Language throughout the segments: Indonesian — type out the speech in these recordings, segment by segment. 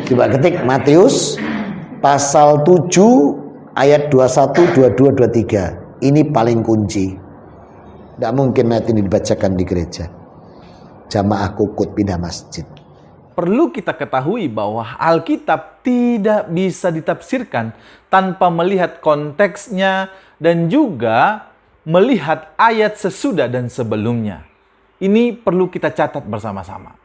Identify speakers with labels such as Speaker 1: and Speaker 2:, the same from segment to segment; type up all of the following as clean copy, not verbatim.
Speaker 1: Coba ketik Matius pasal 7 ayat 21, 22, 23. Ini paling kunci. Tidak mungkin ayat ini dibacakan di gereja. Jamaah kukut pindah masjid.
Speaker 2: Perlu kita ketahui bahwa Alkitab tidak bisa ditafsirkan tanpa melihat konteksnya dan juga melihat ayat sesudah dan sebelumnya. Ini perlu kita catat bersama-sama.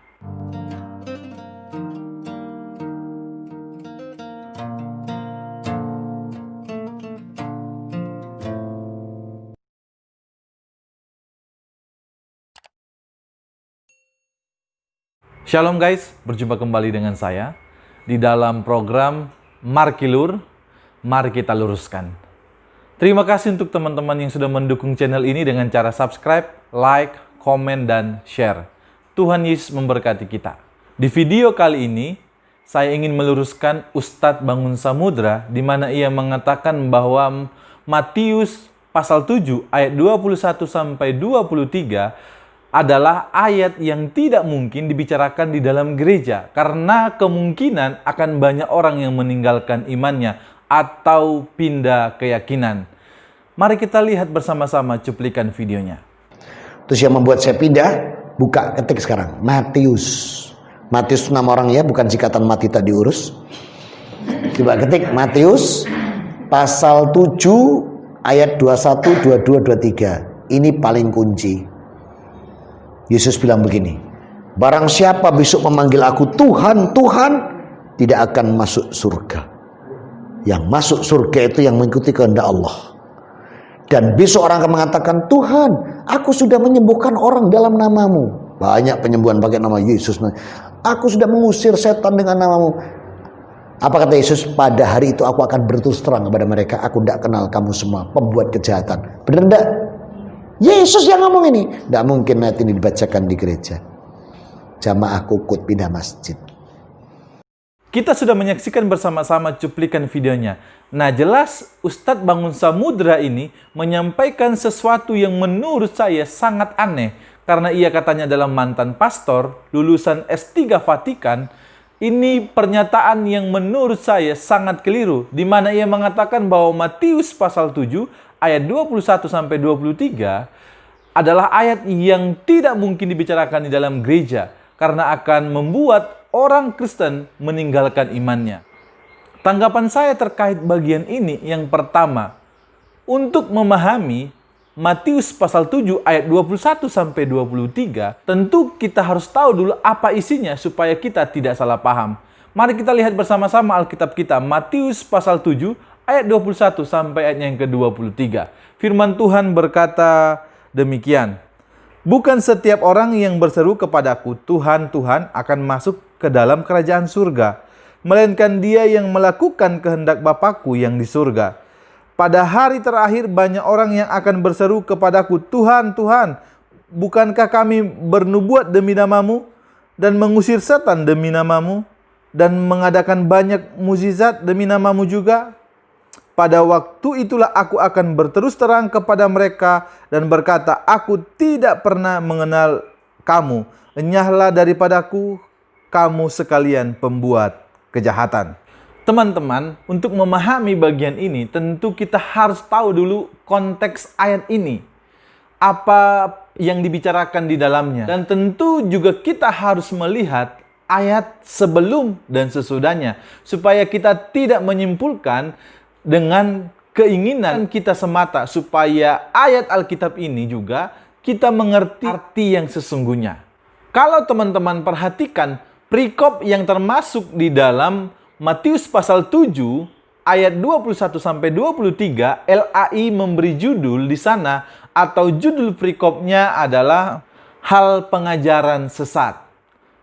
Speaker 2: Shalom guys, berjumpa kembali dengan saya di dalam program Markilur, mari kita luruskan. Terima kasih untuk teman-teman yang sudah mendukung channel ini dengan cara subscribe, like, komen, dan share. Tuhan Yesus memberkati kita. Di video kali ini, saya ingin meluruskan Ustadz Bangun Samudra di mana ia mengatakan bahwa Matius pasal 7 ayat 21 sampai 23 adalah ayat yang tidak mungkin dibicarakan di dalam gereja karena kemungkinan akan banyak orang yang meninggalkan imannya atau pindah keyakinan. Mari kita lihat bersama-sama cuplikan videonya.
Speaker 1: Terus yang membuat saya pindah, buka ketik sekarang Matius. Matius 6 orang ya, bukan sikatan mati tak diurus. Coba ketik Matius pasal 7 ayat 21, 22, 23. Ini paling kunci. Yesus bilang begini, barang siapa besok memanggil aku Tuhan, Tuhan, tidak akan masuk surga. Yang masuk surga itu yang mengikuti kehendak Allah. Dan besok orang akan mengatakan, Tuhan, aku sudah menyembuhkan orang dalam namamu. Banyak penyembuhan pakai nama Yesus. Aku sudah mengusir setan dengan namamu. Apa kata Yesus? Pada hari itu aku akan berterus terang kepada mereka, aku tidak kenal kamu semua, pembuat kejahatan. Benar enggak? Yesus yang ngomong ini. Tidak mungkin ayat ini dibacakan di gereja. Jamaah kukut pindah masjid.
Speaker 2: Kita sudah menyaksikan bersama-sama cuplikan videonya. Nah, jelas Ustadz Bangun Samudra ini menyampaikan sesuatu yang menurut saya sangat aneh. Karena ia katanya adalah mantan pastor, lulusan S3 Vatikan. Ini pernyataan yang menurut saya sangat keliru. Di mana ia mengatakan bahwa Matius pasal 7 ayat 21 sampai 23 adalah ayat yang tidak mungkin dibicarakan di dalam gereja karena akan membuat orang Kristen meninggalkan imannya. Tanggapan saya terkait bagian ini yang pertama, untuk memahami Matius pasal 7 ayat 21 sampai 23, tentu kita harus tahu dulu apa isinya supaya kita tidak salah paham. Mari kita lihat bersama-sama Alkitab kita, Matius pasal 7 ayat 21 sampai ayat yang ke-23. Firman Tuhan berkata demikian. Bukan setiap orang yang berseru kepadaku, Tuhan, Tuhan, akan masuk ke dalam kerajaan surga, melainkan dia yang melakukan kehendak Bapakku yang di surga. Pada hari terakhir banyak orang yang akan berseru kepadaku, Tuhan, Tuhan, bukankah kami bernubuat demi namamu dan mengusir setan demi namamu dan mengadakan banyak mukjizat demi namamu juga? Pada waktu itulah aku akan berterus terang kepada mereka dan berkata, aku tidak pernah mengenal kamu. Enyahlah daripadaku, kamu sekalian pembuat kejahatan. Teman-teman, untuk memahami bagian ini, tentu kita harus tahu dulu konteks ayat ini. Apa yang dibicarakan di dalamnya. Dan tentu juga kita harus melihat ayat sebelum dan sesudahnya. Supaya kita tidak menyimpulkan dengan keinginan kita semata, supaya ayat Alkitab ini juga kita mengerti arti yang sesungguhnya. Kalau teman-teman perhatikan perikop yang termasuk di dalam Matius pasal 7 ayat 21 sampai 23, LAI memberi judul di sana atau judul perikopnya adalah hal pengajaran sesat.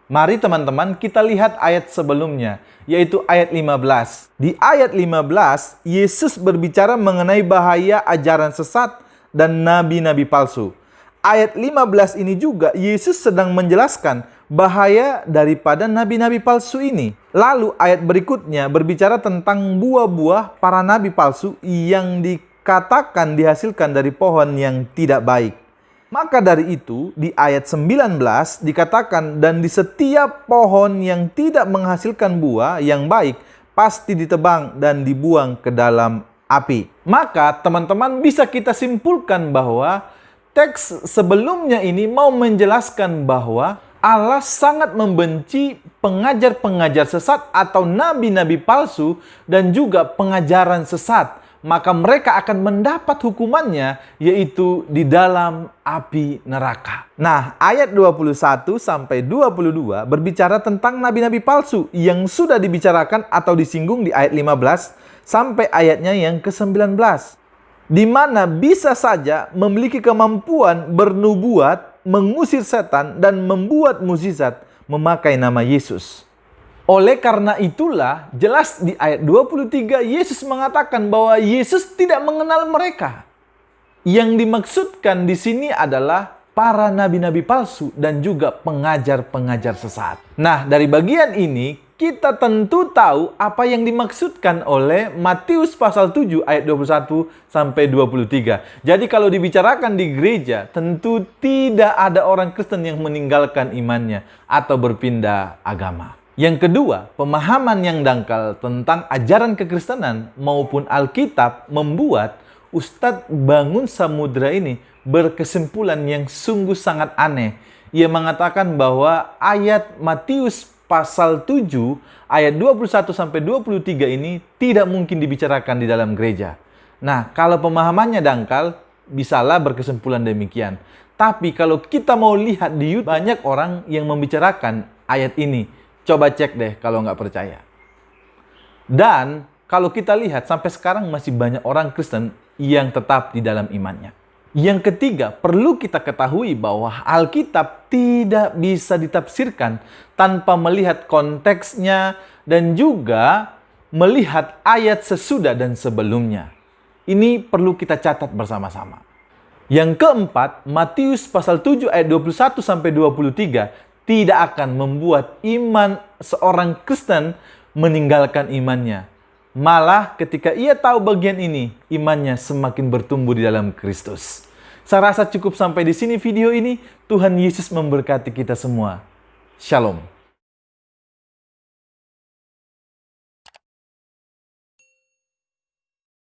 Speaker 2: Mari teman-teman kita lihat ayat sebelumnya, yaitu ayat 15. Di ayat 15, Yesus berbicara mengenai bahaya ajaran sesat dan nabi-nabi palsu. Ayat 15 ini juga Yesus sedang menjelaskan bahaya daripada nabi-nabi palsu ini. Lalu ayat berikutnya berbicara tentang buah-buah para nabi palsu yang dikatakan dihasilkan dari pohon yang tidak baik. Maka dari itu, di ayat 19 dikatakan, dan di setiap pohon yang tidak menghasilkan buah yang baik, pasti ditebang dan dibuang ke dalam api. Maka teman-teman bisa kita simpulkan bahwa teks sebelumnya ini mau menjelaskan bahwa Allah sangat membenci pengajar-pengajar sesat atau nabi-nabi palsu dan juga pengajaran sesat. Maka mereka akan mendapat hukumannya, yaitu di dalam api neraka. Nah, ayat 21 sampai 22 berbicara tentang nabi-nabi palsu yang sudah dibicarakan atau disinggung di ayat 15 sampai ayatnya yang ke-19. Di mana bisa saja memiliki kemampuan bernubuat, mengusir setan, dan membuat mukjizat memakai nama Yesus. Oleh karena itulah, jelas di ayat 23 Yesus mengatakan bahwa Yesus tidak mengenal mereka. Yang dimaksudkan di sini adalah para nabi-nabi palsu dan juga pengajar-pengajar sesat. Nah, dari bagian ini kita tentu tahu apa yang dimaksudkan oleh Matius pasal 7 ayat 21 sampai 23. Jadi kalau dibicarakan di gereja, tentu tidak ada orang Kristen yang meninggalkan imannya atau berpindah agama. Yang kedua, pemahaman yang dangkal tentang ajaran kekristenan maupun Alkitab membuat Ustadz Bangun Samudra ini berkesimpulan yang sungguh sangat aneh. Ia mengatakan bahwa ayat Matius pasal 7 ayat 21 sampai 23 ini tidak mungkin dibicarakan di dalam gereja. Nah, kalau pemahamannya dangkal, bisalah berkesimpulan demikian. Tapi kalau kita mau lihat di YouTube, banyak orang yang membicarakan ayat ini. Coba cek deh kalau nggak percaya. Dan kalau kita lihat sampai sekarang masih banyak orang Kristen yang tetap di dalam imannya. Yang ketiga, perlu kita ketahui bahwa Alkitab tidak bisa ditafsirkan tanpa melihat konteksnya dan juga melihat ayat sesudah dan sebelumnya. Ini perlu kita catat bersama-sama. Yang keempat, Matius pasal 7 ayat 21 sampai 23 tidak akan membuat iman seorang Kristen meninggalkan imannya. Malah ketika ia tahu bagian ini, imannya semakin bertumbuh di dalam Kristus. Saya rasa cukup sampai di sini video ini. Tuhan Yesus memberkati kita semua. Shalom.